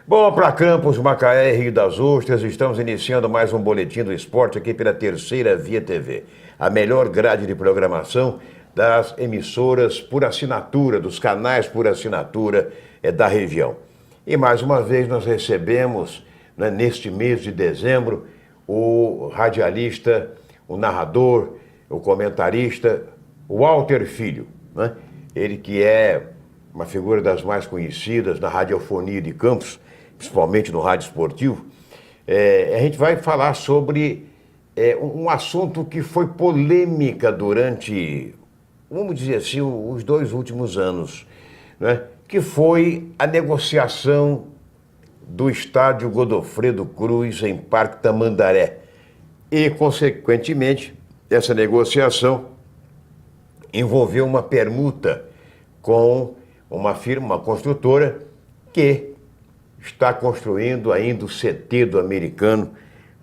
Bom, para Campos, Macaé e Rio das Ostras, estamos iniciando mais um Boletim do Esporte aqui pela Terceira Via TV. A melhor grade de programação das emissoras por assinatura, dos canais por assinatura da região. E mais uma vez nós recebemos, neste mês de dezembro, o radialista, o narrador, o comentarista, Walter Filho, né? Ele que é uma figura das mais conhecidas na radiofonia de Campos, principalmente no rádio esportivo. A gente vai falar sobre um assunto que foi polêmica durante, vamos dizer assim, os 2 últimos anos, né? Que foi a negociação do estádio Godofredo Cruz em Parque Tamandaré. E, consequentemente, essa negociação envolveu uma permuta com uma firma, uma construtora, que está construindo ainda o CT do Americano,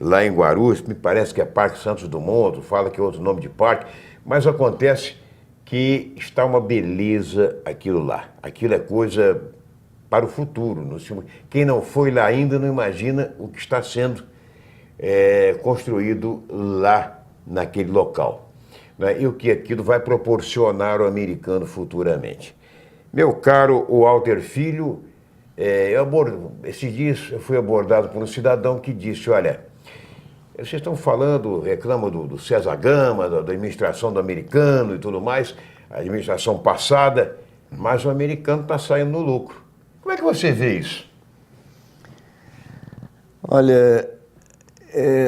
lá em Guarulhos. Me parece que é Parque Santos Dumont, fala que é outro nome de parque, mas acontece que está uma beleza aquilo lá. Aquilo é coisa para o futuro. Quem não foi lá ainda não imagina o que está sendo construído lá naquele local, né? E o que aquilo vai proporcionar ao Americano futuramente. Meu caro Walter Filho, esses dias eu fui abordado por um cidadão que disse: olha, vocês estão falando, reclamam do César Gama, da administração do Americano e tudo mais, a administração passada, mas o Americano está saindo no lucro. Como é que você vê isso? Olha,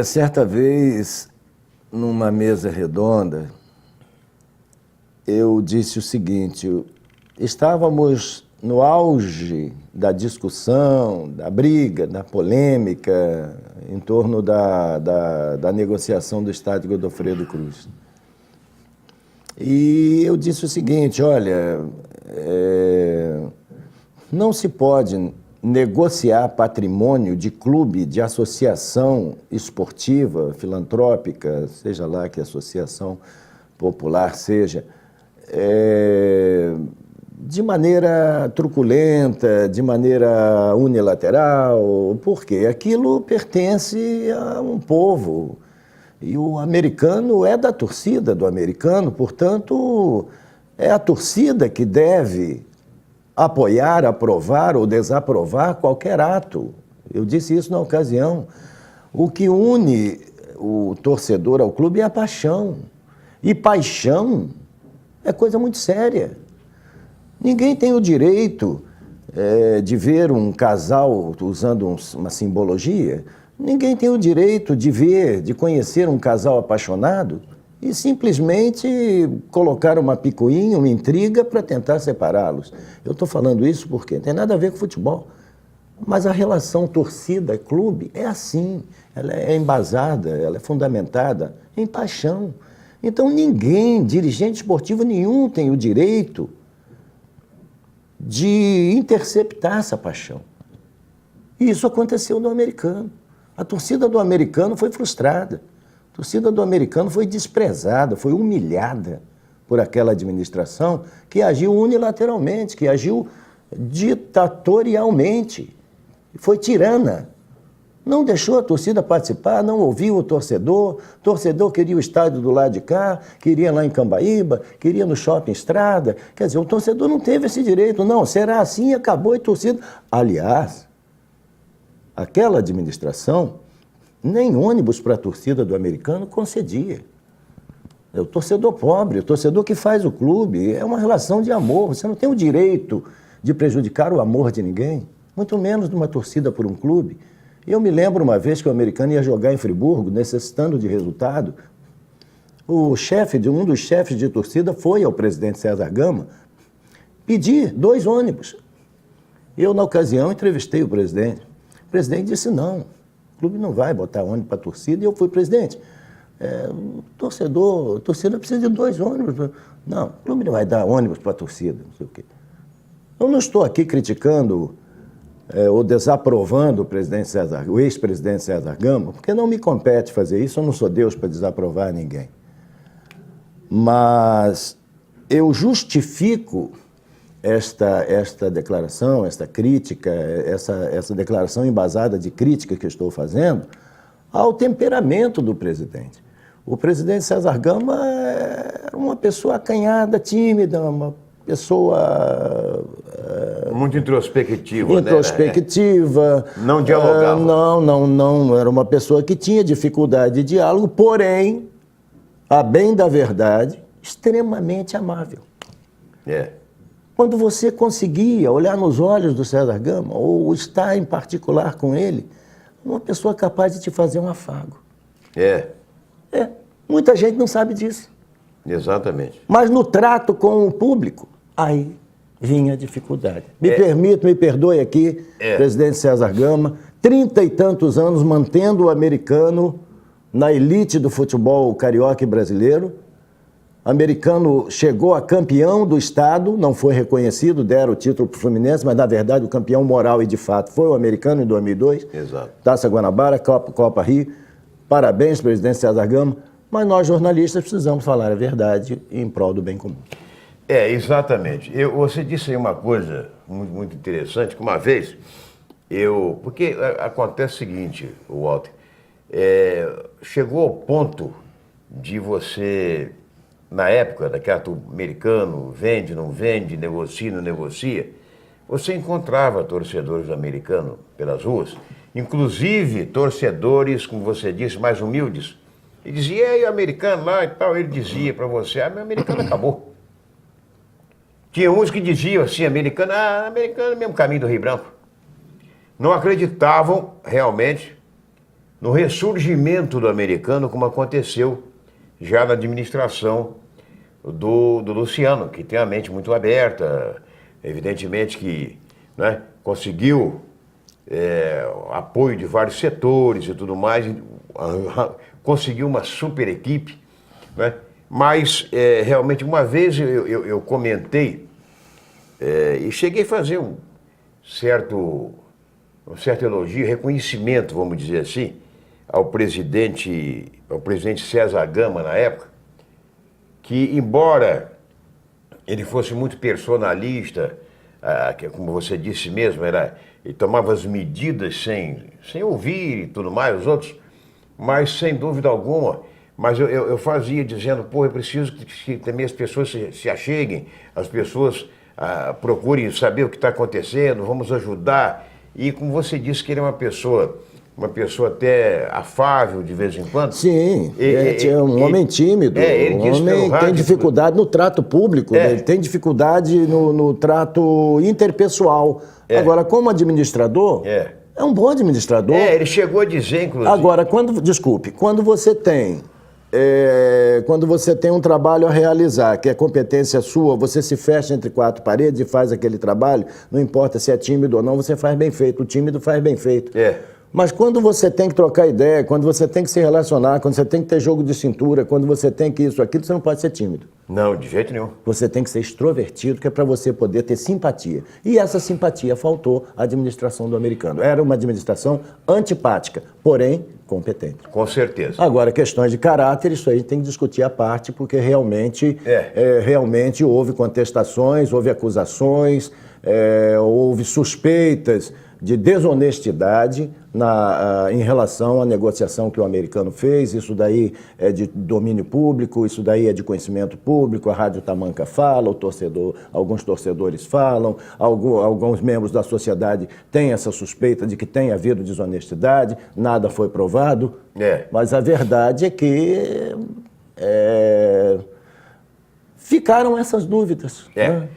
certa vez, numa mesa redonda, eu disse o seguinte: estávamos no auge da discussão, da briga, da polêmica em torno da negociação do estádio Godofredo Cruz. E eu disse o seguinte: olha, não se pode negociar patrimônio de clube, de associação esportiva, filantrópica, seja lá que associação popular seja, de maneira truculenta, de maneira unilateral, porque aquilo pertence a um povo. E o americano é da torcida do americano, portanto, é a torcida que deve apoiar, aprovar ou desaprovar qualquer ato. Eu disse isso na ocasião. O que une o torcedor ao clube é a paixão. E paixão é coisa muito séria. Ninguém tem o direito de ver um casal usando uma simbologia. Ninguém tem o direito de ver, de conhecer um casal apaixonado e simplesmente colocar uma picuinha, uma intriga para tentar separá-los. Eu estou falando isso porque não tem nada a ver com futebol. Mas a relação torcida-clube é assim. Ela é embasada, ela é fundamentada em paixão. Então ninguém, dirigente esportivo nenhum, tem o direito de interceptar essa paixão. E isso aconteceu no americano. A torcida do americano foi frustrada. A torcida do americano foi desprezada, foi humilhada por aquela administração que agiu unilateralmente, que agiu ditatorialmente, foi tirana. Não deixou a torcida participar, não ouviu o torcedor queria o estádio do lado de cá, queria lá em Cambaíba, queria no Shopping Estrada. Quer dizer, o torcedor não teve esse direito, não, será assim, acabou a torcida. Aliás, aquela administração nem ônibus para a torcida do americano concedia. É o torcedor pobre, o torcedor que faz o clube, é uma relação de amor. Você não tem o direito de prejudicar o amor de ninguém, muito menos de uma torcida por um clube. Eu me lembro uma vez que o americano ia jogar em Friburgo, necessitando de resultado. Um dos chefes de torcida foi ao presidente César Gama pedir 2 ônibus. Eu, na ocasião, entrevistei o presidente. O presidente disse: não, o clube não vai botar ônibus para a torcida. E eu fui: presidente, a torcida precisa de 2 ônibus. Não, o clube não vai dar ônibus para a torcida, não sei o quê. Eu não estou aqui criticando ou desaprovando o ex-presidente César Gama, porque não me compete fazer isso, eu não sou Deus para desaprovar ninguém. Mas eu justifico esta declaração, esta crítica, essa declaração embasada de crítica que eu estou fazendo ao temperamento do presidente. O presidente César Gama era uma pessoa acanhada, tímida, uma pessoa... muito introspectiva, introspectiva. Né? Não dialogava. Não. Era uma pessoa que tinha dificuldade de diálogo, porém, a bem da verdade, extremamente amável. Quando você conseguia olhar nos olhos do César Gama, ou estar em particular com ele, uma pessoa capaz de te fazer um afago. Muita gente não sabe disso. Exatamente. Mas no trato com o público, aí vinha a dificuldade. Me perdoe aqui, presidente César Gama, 30 e tantos anos mantendo o americano na elite do futebol carioca e brasileiro. O americano chegou a campeão do estado, não foi reconhecido, deram o título para o Fluminense, mas na verdade o campeão moral e de fato foi o americano em 2002. Exato. Taça Guanabara, Copa Rio. Parabéns, presidente César Gama. Mas nós, jornalistas, precisamos falar a verdade em prol do bem comum. Exatamente. Você disse aí uma coisa muito interessante, que uma vez porque acontece o seguinte, Walter, chegou ao ponto de você, na época daquela americano, vende, não vende, negocia, não negocia, você encontrava torcedores americanos pelas ruas, inclusive torcedores, como você disse, mais humildes, e dizia, e aí, o americano lá e tal, ele dizia para você, meu americano acabou. Tinha uns que diziam assim, americano é o mesmo caminho do Rio Branco. Não acreditavam realmente no ressurgimento do americano, como aconteceu já na administração do Luciano, que tem a mente muito aberta, evidentemente que, né, conseguiu apoio de vários setores e tudo mais, conseguiu uma super equipe, né? Mas realmente uma vez eu comentei e cheguei a fazer um certo elogio, reconhecimento, vamos dizer assim, ao presidente César Gama na época, que embora ele fosse muito personalista, como você disse mesmo, ele tomava as medidas sem ouvir e tudo mais, os outros, mas sem dúvida alguma, mas eu fazia dizendo, é preciso que também as pessoas se acheguem, as pessoas procurem saber o que está acontecendo, vamos ajudar. E como você disse que ele é uma pessoa até afável de vez em quando. Sim, é um homem tímido, um homem que tem dificuldade no trato público, né? Ele tem dificuldade no trato interpessoal. Agora, como administrador, é um bom administrador. Ele chegou a dizer, inclusive... Agora, quando você tem um trabalho a realizar, que é competência sua, você se fecha entre quatro paredes e faz aquele trabalho, não importa se é tímido ou não, você faz bem feito. O tímido faz bem feito. Mas quando você tem que trocar ideia, quando você tem que se relacionar, quando você tem que ter jogo de cintura, quando você tem que isso, aquilo, você não pode ser tímido. Não, de jeito nenhum. Você tem que ser extrovertido, que é para você poder ter simpatia. E essa simpatia faltou à administração do americano. Era uma administração antipática, porém competente. Com certeza. Agora, questões de caráter, isso aí tem que discutir à parte, porque realmente houve contestações, houve acusações, houve suspeitas de desonestidade em relação à negociação que o americano fez. Isso daí é de domínio público, isso daí é de conhecimento público, a Rádio Tamanca fala, alguns torcedores falam, alguns membros da sociedade têm essa suspeita de que tem havido desonestidade, nada foi provado, mas a verdade é que ficaram essas dúvidas.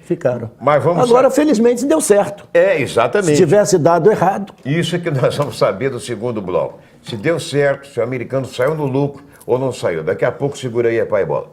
Ficaram. Mas agora, felizmente, deu certo. Exatamente. Se tivesse dado errado... Isso é que nós vamos saber do segundo bloco. Se deu certo, se o americano saiu no lucro ou não saiu. Daqui a pouco segura aí, pai bola.